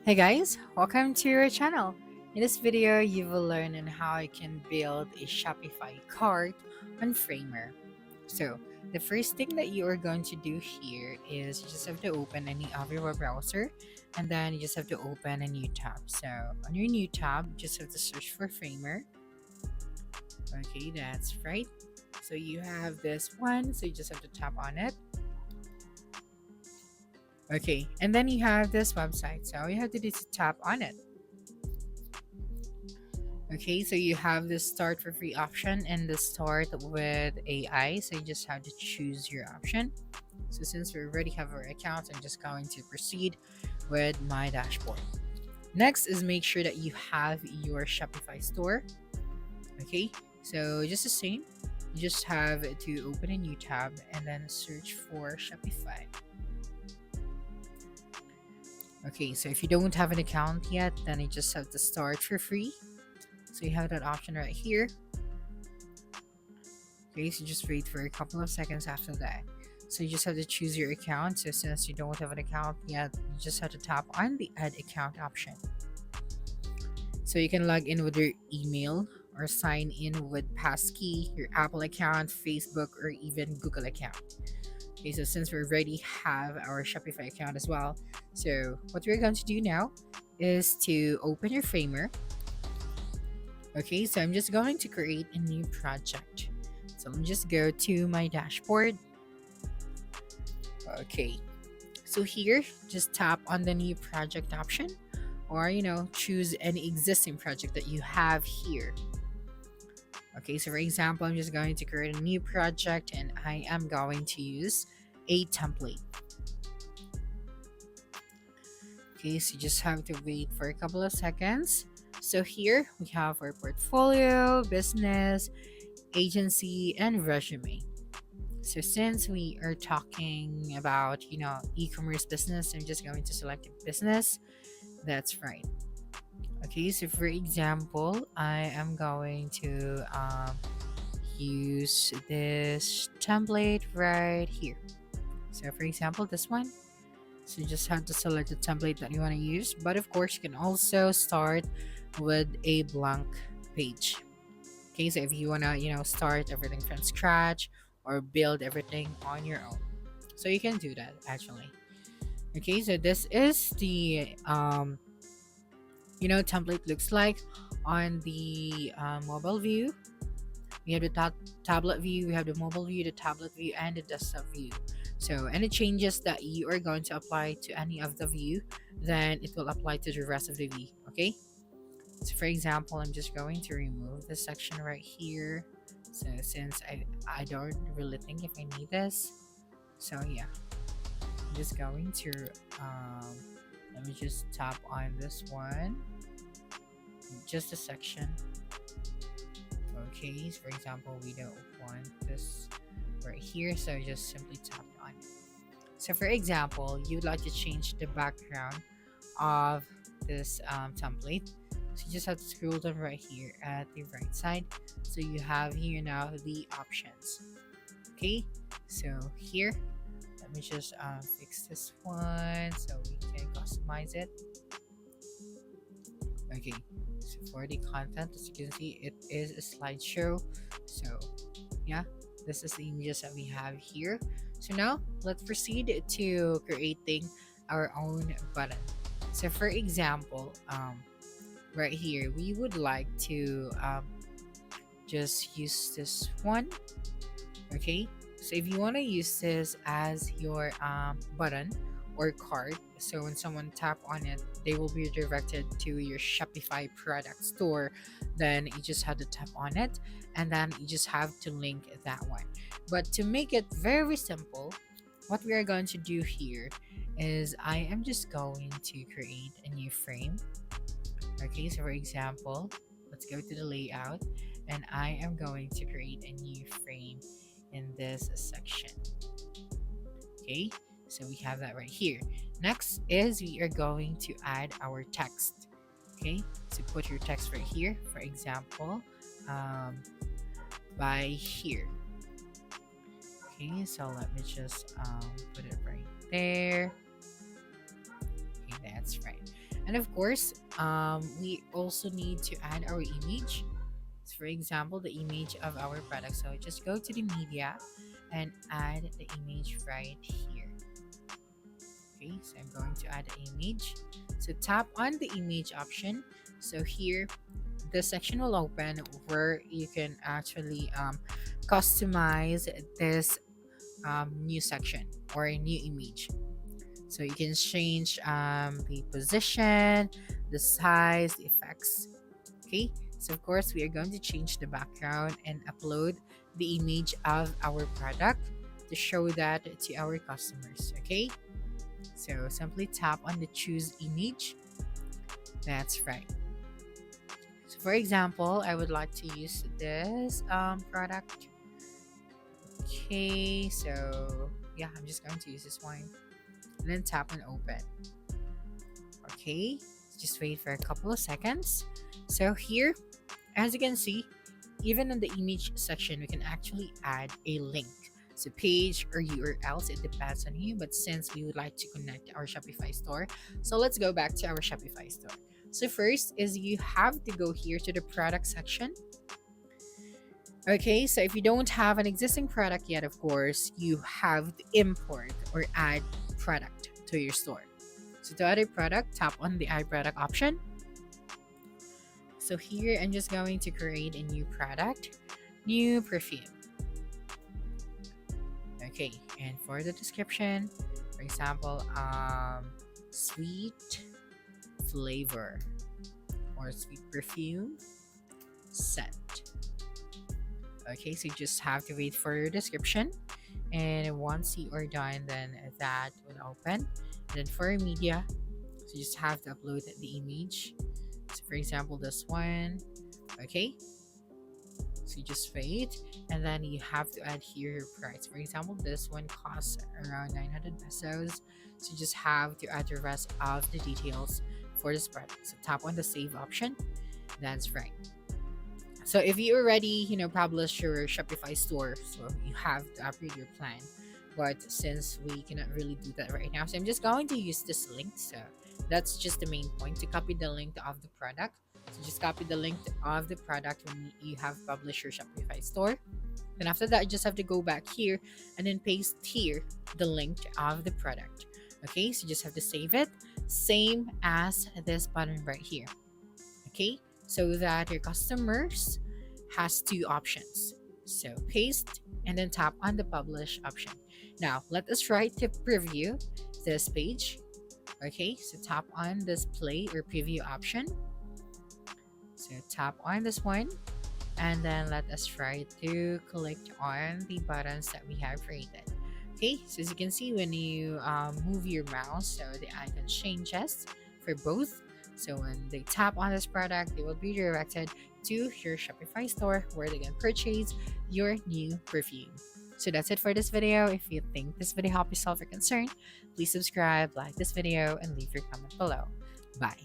Hey guys, welcome to your channel. In this video, you will learn on how you can build a Shopify cart on Framer. So, the first thing that you are going to do here is you just have to open any of your web browser and then you just have to open a new tab. So, on your new tab, you just have to search for Framer. Okay, that's right. So, you have this one, so you just have to tap on it. Okay, and then you have this website. So, all you have to do is tap on it. Okay, so you have the start for free option and the start with AI. So you just have to choose your option. So since we already have our account, I'm just going to proceed with my dashboard. Next is make sure that you have your Shopify store. Okay, so just the same, you just have to open a new tab and then search for Shopify. Okay, so if you don't have an account yet, then you just have to start for free. So you have that option right here. Okay, so just wait for a couple of seconds after that. So you just have to choose your account. So since you don't have an account yet, you just have to tap on the add account option. So you can log in with your email or sign in with passkey, your Apple account, Facebook, or even Google account. Okay, so since we already have our Shopify account as well, so what we're going to do now is to open your Framer. Okay, so I'm just going to create a new project. So let me just go to my dashboard. Okay, so here just tap on the new project option or choose any existing project that you have here. Okay, so for example, I'm just going to create a new project and I am going to use a template. Okay, so you just have to wait for a couple of seconds. So here we have our portfolio, business, agency, and resume. So since we are talking about, e-commerce business, I'm just going to select a business. That's right. Okay, so for example, I am going to use this template right here. So for example, this one. So you just have to select the template that you want to use. But of course, you can also start with a blank page. Okay, so if you want to, start everything from scratch or build everything on your own. So you can do that actually. Okay, so this is the template looks like on the mobile view. We have the tablet view, we have the mobile view, the tablet view, and the desktop view. So any changes that you are going to apply to any of the view, then it will apply to the rest of the view. Okay. So for example, I'm just going to remove this section right here. So since I don't really think if I need this, so yeah, I'm just going to let me just tap on this one, just a section. Okay, so for example, we don't want this right here, so just simply tap on it. So for example, you'd like to change the background of this template. So you just have to scroll down right here at the right side. So you have here now the options. Okay, so here, let me just fix this one so we can customize it. Okay, so for the content, as you can see, it is a slideshow. So yeah, this is the images that we have here. So now let's proceed to creating our own button. So for example, right here, we would like to just use this one. Okay, so if you want to use this as your button or card, so when someone tap on it, they will be directed to your Shopify product store. Then you just have to tap on it and then you just have to link that one. But to make it very simple, what we are going to do here is I am just going to create a new frame. Okay, so for example, let's go to the layout and I am going to create a new frame in this section. Okay, so we have that right here. Next is we are going to add our text. Okay, so put your text right here. For example, by here. Okay, so let me just put it right there. Okay, that's right. And of course, we also need to add our image. So for example, the image of our product. So just go to the media and add the image right here. Okay, so I'm going to add an image. So tap on the image option. So here, the section will open where you can actually customize this new section or a new image. So you can change the position, the size, the effects. Okay, so of course we are going to change the background and upload the image of our product to show that to our customers. Okay, so simply tap on the choose image. That's right. So for example, I would like to use this product. Okay, so yeah, I'm just going to use this one and then tap on open. Okay, just wait for a couple of seconds. So here, as you can see, even in the image section, we can actually add a link. So page or URLs, it depends on you. But since we would like to connect our Shopify store, so let's go back to our Shopify store. So first is you have to go here to the product section. Okay, so if you don't have an existing product yet, of course, you have to import or add product to your store. So to add a product, tap on the add product option. So here, I'm just going to create a new product, new perfume. Okay, and for the description, for example, sweet flavor or sweet perfume scent. Okay, so you just have to wait for your description, and once you are done, then that will open. And then for media, so you just have to upload the image. So for example, this one. Okay, so you just wait, and then you have to add here your price. For example, this one costs around 900 pesos. So you just have to add the rest of the details for this product. So tap on the save option. That's right. So if you already, publish your Shopify store, so you have to upgrade your plan. But since we cannot really do that right now, so I'm just going to use this link. So that's just the main point, to copy the link of the product. So just copy the link of the product when you have published your Shopify store. Then after that, you just have to go back here and then paste here the link of the product. Okay, so you just have to save it, same as this button right here. Okay, so that your customers has two options. So paste and then tap on the publish option. Now let us try to preview this page. Okay, so tap on this play or preview option. So tap on this one, and then let us try to click on the buttons that we have created. Okay, so as you can see, when you move your mouse, so the icon changes for both. So when they tap on this product, they will be directed to your Shopify store where they can purchase your new perfume. So that's it for this video. If you think this video helped you solve your concern, please subscribe, like this video, and leave your comment below. Bye.